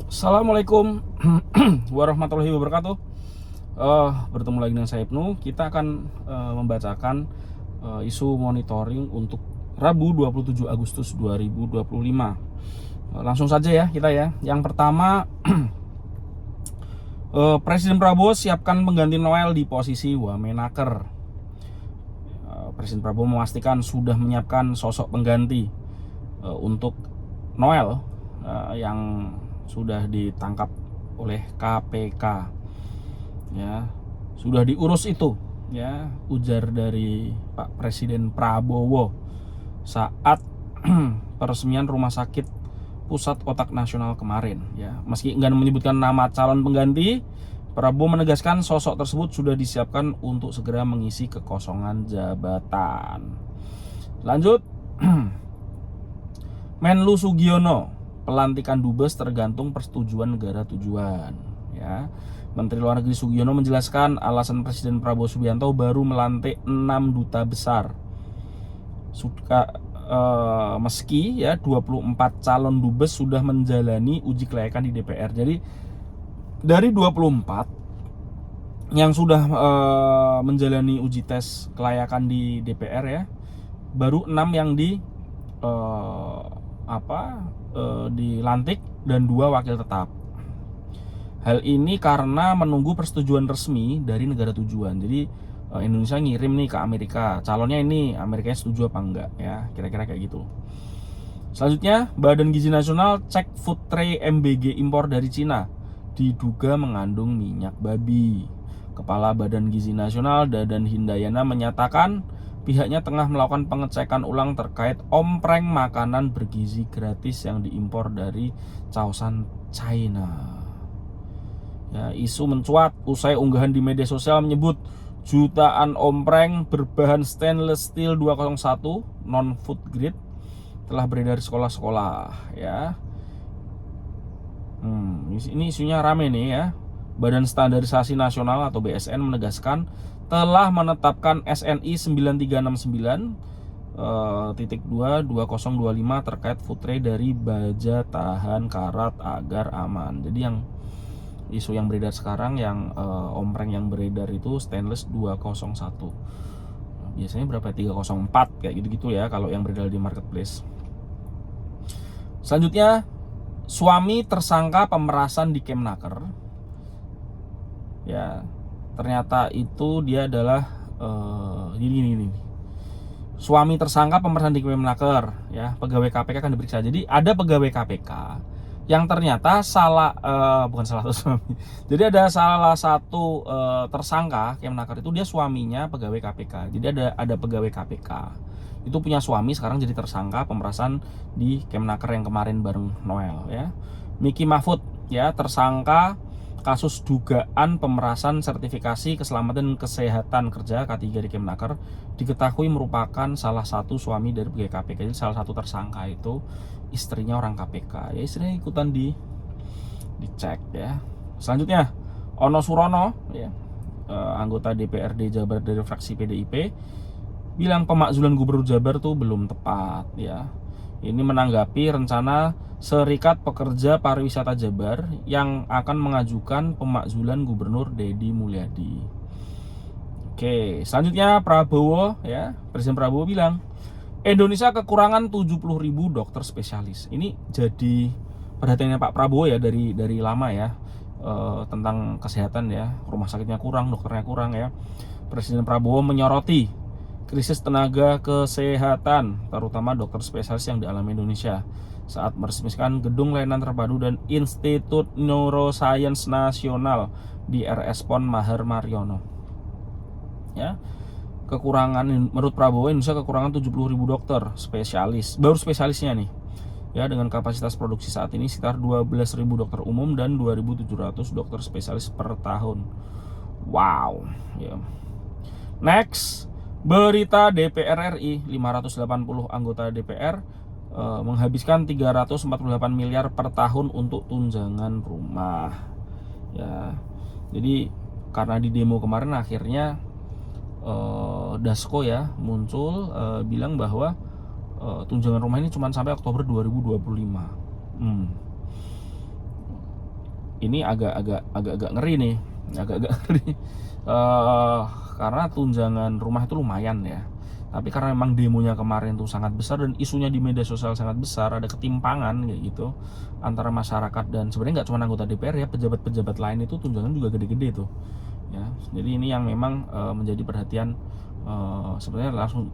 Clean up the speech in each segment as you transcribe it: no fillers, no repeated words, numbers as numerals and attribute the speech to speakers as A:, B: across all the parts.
A: Assalamualaikum warahmatullahi wabarakatuh. Bertemu lagi dengan saya Ibnu. Kita akan membacakan isu monitoring untuk Rabu 27 Agustus 2025. Langsung saja ya kita ya. Yang pertama, Presiden Prabowo siapkan pengganti Noel di posisi Wamenaker. Presiden Prabowo memastikan sudah menyiapkan sosok pengganti untuk Noel yang sudah ditangkap oleh KPK. Ya, sudah diurus itu, ya, ujar dari Pak Presiden Prabowo saat peresmian Rumah Sakit Pusat Otak Nasional kemarin. Ya, meski enggan menyebutkan nama calon pengganti, Prabowo menegaskan sosok tersebut sudah disiapkan untuk segera mengisi kekosongan jabatan. Lanjut, Menlu Sugiono, pelantikan dubes tergantung persetujuan negara tujuan. Ya, Menteri Luar Negeri Sugiono menjelaskan alasan Presiden Prabowo Subianto baru melantik 6 duta besar. Meski ya 24 calon dubes sudah menjalani uji kelayakan di DPR. Jadi dari 24 yang sudah menjalani uji tes kelayakan di DPR ya, baru 6 yang dilantik dan 2 wakil tetap. Hal ini karena menunggu persetujuan resmi dari negara tujuan. Jadi Indonesia ngirim nih ke Amerika, calonnya ini Amerikanya setuju apa enggak ya, kira-kira kayak gitu. Selanjutnya, Badan Gizi Nasional cek food tray MBG impor dari Cina, diduga mengandung minyak babi. Kepala Badan Gizi Nasional Dadan Hindayana menyatakan pihaknya tengah melakukan pengecekan ulang terkait ompreng makanan bergizi gratis yang diimpor dari Chaoshan, China. Ya, isu mencuat usai unggahan di media sosial menyebut jutaan ompreng berbahan stainless steel 201 non food grade telah beredar di sekolah-sekolah. Ya, ini isunya rame nih ya. Badan Standarisasi Nasional atau BSN menegaskan telah menetapkan SNI 9369.2 2025 terkait food tray dari baja tahan karat agar aman. Jadi yang isu yang beredar sekarang yang ompreng yang beredar itu stainless 201. Biasanya berapa? 304 kayak gitu-gitu ya kalau yang beredar di marketplace. Selanjutnya, suami tersangka pemerasan di Kemnaker. Ya, ternyata itu dia adalah gini. Suami tersangka pemerasan di Kemnaker, ya, pegawai KPK akan diperiksa. Jadi ada pegawai KPK yang ternyata bukan salah satu suami. Jadi ada salah satu tersangka Kemnaker itu dia suaminya pegawai KPK. Jadi ada pegawai KPK itu punya suami sekarang jadi tersangka pemerasan di Kemnaker yang kemarin bareng Noel ya. Miki Mahfud ya tersangka kasus dugaan pemerasan sertifikasi keselamatan kesehatan kerja K3 di Kemnaker diketahui merupakan salah satu suami dari pegawai KPK. Jadi salah satu tersangka itu istrinya orang KPK. Ya istrinya ikutan dicek ya. Selanjutnya Ono Surono ya, anggota DPRD Jabar dari fraksi PDIP bilang pemakzulan Gubernur Jabar tuh belum tepat ya. Ini menanggapi rencana Serikat Pekerja Pariwisata Jabar yang akan mengajukan pemakzulan Gubernur Deddy Mulyadi. Oke, selanjutnya Prabowo ya, Presiden Prabowo bilang Indonesia kekurangan 70.000 dokter spesialis. Ini jadi perhatiannya Pak Prabowo ya dari lama ya, tentang kesehatan ya, rumah sakitnya kurang, dokternya kurang ya. Presiden Prabowo menyoroti krisis tenaga kesehatan, terutama dokter spesialis yang dialami Indonesia saat meresmikan Gedung Layanan Terpadu dan Institut Neuroscience Nasional di RS PON Maher Mariono. Ya, menurut Prabowo Indonesia kekurangan 70.000 dokter spesialis, baru spesialisnya nih. Ya, dengan kapasitas produksi saat ini sekitar 12.000 dokter umum dan 2.700 dokter spesialis per tahun. Wow, ya. Next, berita DPR RI, 580 anggota DPR menghabiskan 348 miliar per tahun untuk tunjangan rumah. Ya. Jadi karena di demo kemarin akhirnya Dasko ya muncul bilang bahwa tunjangan rumah ini cuma sampai Oktober 2025. ini agak ngeri nih, agak ngeri. Karena tunjangan rumah itu lumayan ya. Tapi karena memang demonya kemarin tuh sangat besar dan isunya di media sosial sangat besar, ada ketimpangan kayak gitu antara masyarakat dan sebenarnya nggak cuma anggota DPR ya, pejabat-pejabat lain itu tunjangan juga gede-gede tuh. Ya, jadi ini yang memang menjadi perhatian sebenarnya langsung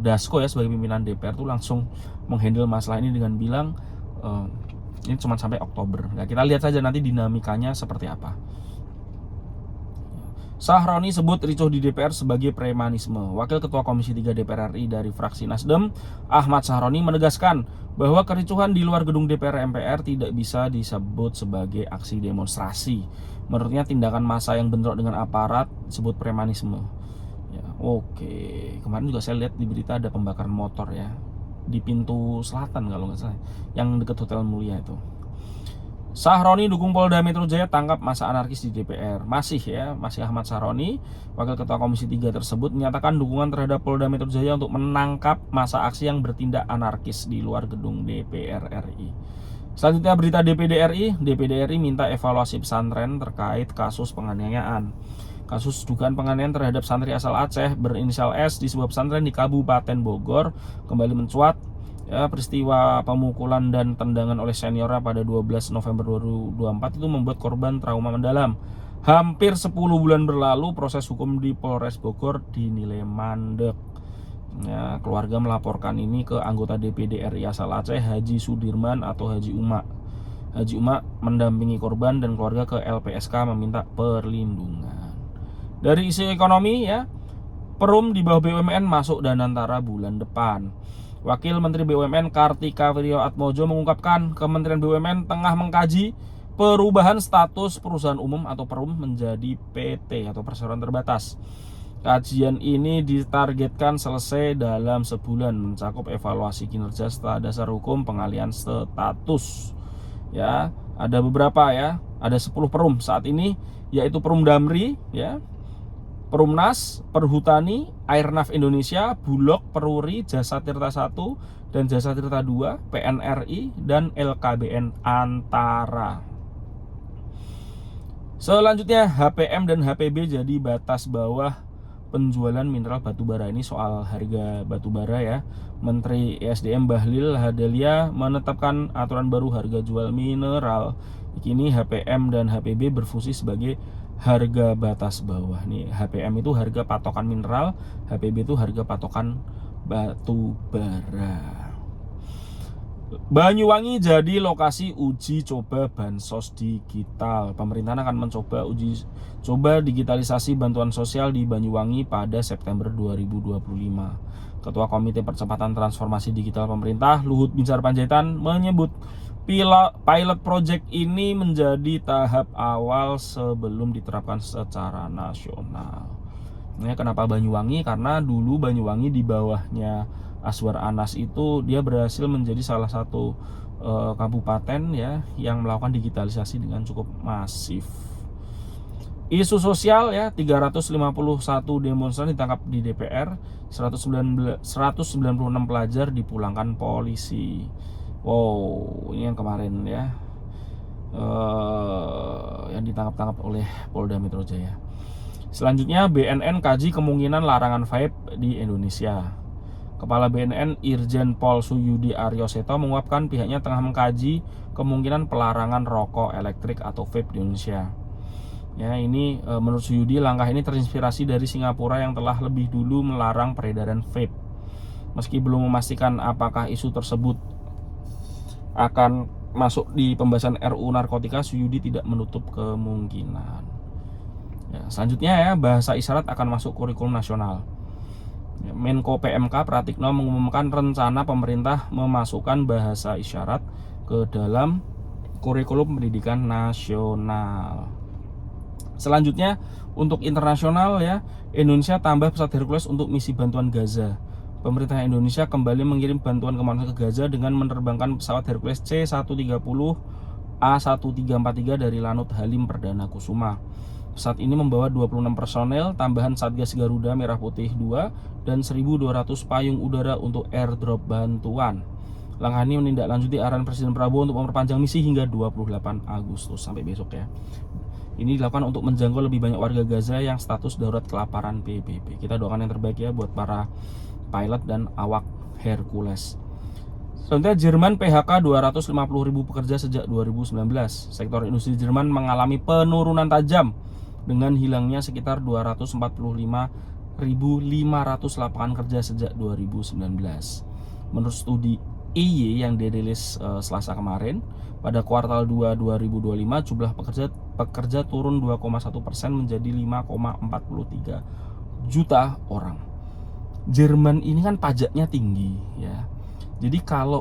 A: Dasko ya sebagai pimpinan DPR tuh langsung menghandle masalah ini dengan bilang ini cuma sampai Oktober. Nah, kita lihat saja nanti dinamikanya seperti apa. Sahroni sebut ricuh di DPR sebagai premanisme. Wakil Ketua Komisi 3 DPR RI dari fraksi Nasdem, Ahmad Sahroni menegaskan bahwa kericuhan di luar gedung DPR MPR tidak bisa disebut sebagai aksi demonstrasi. Menurutnya tindakan massa yang bentrok dengan aparat disebut premanisme. Ya, oke. Kemarin juga saya lihat di berita ada pembakaran motor ya di pintu selatan kalau nggak salah, yang dekat Hotel Mulia itu. Sahroni dukung Polda Metro Jaya tangkap massa anarkis di DPR. Masih Ahmad Sahroni, Wakil Ketua Komisi 3 tersebut menyatakan dukungan terhadap Polda Metro Jaya untuk menangkap massa aksi yang bertindak anarkis di luar gedung DPR RI. Selanjutnya berita DPD RI minta evaluasi pesantren terkait kasus penganiayaan. Kasus dugaan penganiayaan terhadap santri asal Aceh berinisial S di sebuah pesantren di Kabupaten Bogor kembali mencuat. Ya, peristiwa pemukulan dan tendangan oleh seniornya pada 12 November 2024 itu membuat korban trauma mendalam. Hampir 10 bulan berlalu, proses hukum di Polres Bogor dinilai mandek. Ya, keluarga melaporkan ini ke anggota DPD RI asal Aceh, Haji Sudirman atau Haji Uma. Haji Uma mendampingi korban dan keluarga ke LPSK meminta perlindungan. Dari isu ekonomi ya, Perum di bawah BUMN masuk Danantara bulan depan. Wakil Menteri BUMN Kartika Wirjoatmojo mengungkapkan Kementerian BUMN tengah mengkaji perubahan status perusahaan umum atau Perum menjadi PT atau perseroan terbatas. Kajian ini ditargetkan selesai dalam sebulan, mencakup evaluasi kinerja setelah dasar hukum pengalihan status. Ya, ada beberapa ya, ada 10 Perum saat ini, yaitu Perum Damri ya, Perumnas, Perhutani, Airnav Indonesia, Bulog, Peruri, Jasa Tirta 1 dan Jasa Tirta 2, PNRI dan LKBN Antara. Selanjutnya HPM dan HPB jadi batas bawah penjualan mineral batubara. Ini soal harga batubara ya. Menteri ESDM Bahlil Lahadalia menetapkan aturan baru harga jual mineral. Kini HPM dan HPB berfungsi sebagai harga batas bawah. Nih, HPM itu harga patokan mineral, HPB itu harga patokan batu bara. Banyuwangi jadi lokasi uji coba bansos digital. Pemerintah akan mencoba uji coba digitalisasi bantuan sosial di Banyuwangi pada September 2025. Ketua Komite Percepatan Transformasi Digital Pemerintah, Luhut Binsar Panjaitan, menyebut pilot project ini menjadi tahap awal sebelum diterapkan secara nasional. Nah, kenapa Banyuwangi? Karena dulu Banyuwangi di bawahnya Aswar Anas itu dia berhasil menjadi salah satu kabupaten ya yang melakukan digitalisasi dengan cukup masif. Isu sosial ya, 351 demonstran ditangkap di DPR, 196 pelajar dipulangkan polisi. Wow, ini yang kemarin ya, yang ditangkap-tangkap oleh Polda Metro Jaya. Selanjutnya BNN kaji kemungkinan larangan vape di Indonesia. Kepala BNN Irjen Pol Suyudi Aryoseto menguapkan pihaknya tengah mengkaji kemungkinan pelarangan rokok elektrik atau vape di Indonesia. Ya, ini menurut Suyudi langkah ini terinspirasi dari Singapura yang telah lebih dulu melarang peredaran vape. Meski belum memastikan apakah isu tersebut akan masuk di pembahasan RUU narkotika, Suyudi tidak menutup kemungkinan. Ya, selanjutnya ya, bahasa isyarat akan masuk kurikulum nasional. Ya, Menko PMK Pratikno mengumumkan rencana pemerintah memasukkan bahasa isyarat ke dalam kurikulum pendidikan nasional. Selanjutnya untuk internasional ya, Indonesia tambah pesawat Hercules untuk misi bantuan Gaza. Pemerintah Indonesia kembali mengirim bantuan kemanusiaan ke Gaza dengan menerbangkan pesawat Hercules C-130 A1343 dari Lanut Halim Perdana Kusuma. Pesawat ini membawa 26 personel tambahan Satgas Garuda Merah Putih 2 dan 1.200 payung udara untuk airdrop bantuan. Langkah ini menindaklanjuti arahan Presiden Prabowo untuk memperpanjang misi hingga 28 Agustus sampai besok ya. Ini dilakukan untuk menjangkau lebih banyak warga Gaza yang status darurat kelaparan PBB. Kita doakan yang terbaik ya buat para pilot dan awak Hercules. Selanjutnya, Jerman PHK 250.000 pekerja sejak 2019. Sektor industri Jerman mengalami penurunan tajam dengan hilangnya sekitar 245.500 lapangan kerja sejak 2019. Menurut studi EY yang dirilis Selasa kemarin, pada kuartal 2 2025 jumlah pekerja turun 2,1% menjadi 5,43 juta orang. Jerman ini kan pajaknya tinggi ya. Jadi kalau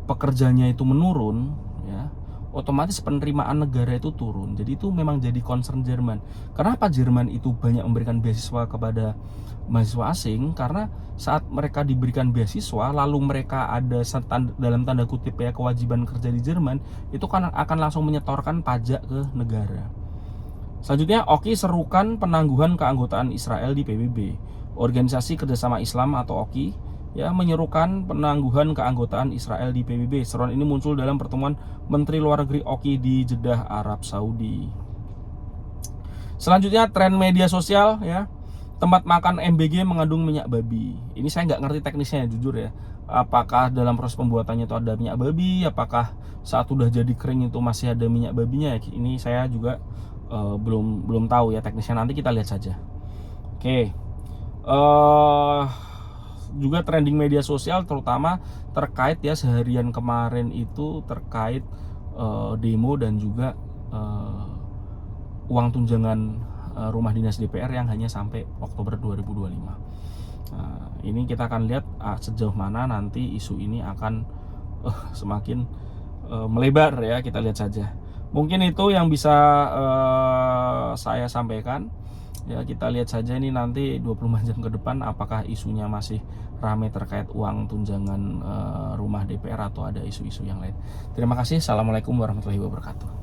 A: pekerjanya itu menurun ya, otomatis penerimaan negara itu turun. Jadi itu memang jadi concern Jerman. Kenapa Jerman itu banyak memberikan beasiswa kepada mahasiswa asing? Karena saat mereka diberikan beasiswa, lalu mereka ada dalam tanda kutip ya kewajiban kerja di Jerman, itu kan akan langsung menyetorkan pajak ke negara. Selanjutnya, OKI serukan penangguhan keanggotaan Israel di PBB. Organisasi Kerjasama Islam atau OKI ya menyerukan penangguhan keanggotaan Israel di PBB. Seruan ini muncul dalam pertemuan Menteri Luar Negeri OKI di Jeddah, Arab Saudi. Selanjutnya, tren media sosial ya. Tempat makan MBG mengandung minyak babi. Ini saya nggak ngerti teknisnya jujur ya. Apakah dalam proses pembuatannya itu ada minyak babi? Apakah saat udah jadi kering itu masih ada minyak babinya? Ini saya juga belum tahu ya teknisnya. Nanti kita lihat saja. Oke. Juga trending media sosial terutama terkait ya seharian kemarin itu terkait demo dan juga uang tunjangan rumah dinas DPR yang hanya sampai Oktober 2025. Ini kita akan lihat sejauh mana nanti isu ini akan semakin melebar ya, kita lihat saja. Mungkin itu yang bisa saya sampaikan. Ya, kita lihat saja ini nanti 24 jam ke depan apakah isunya masih ramai terkait uang tunjangan rumah DPR atau ada isu-isu yang lain. Terima kasih. Assalamualaikum warahmatullahi wabarakatuh.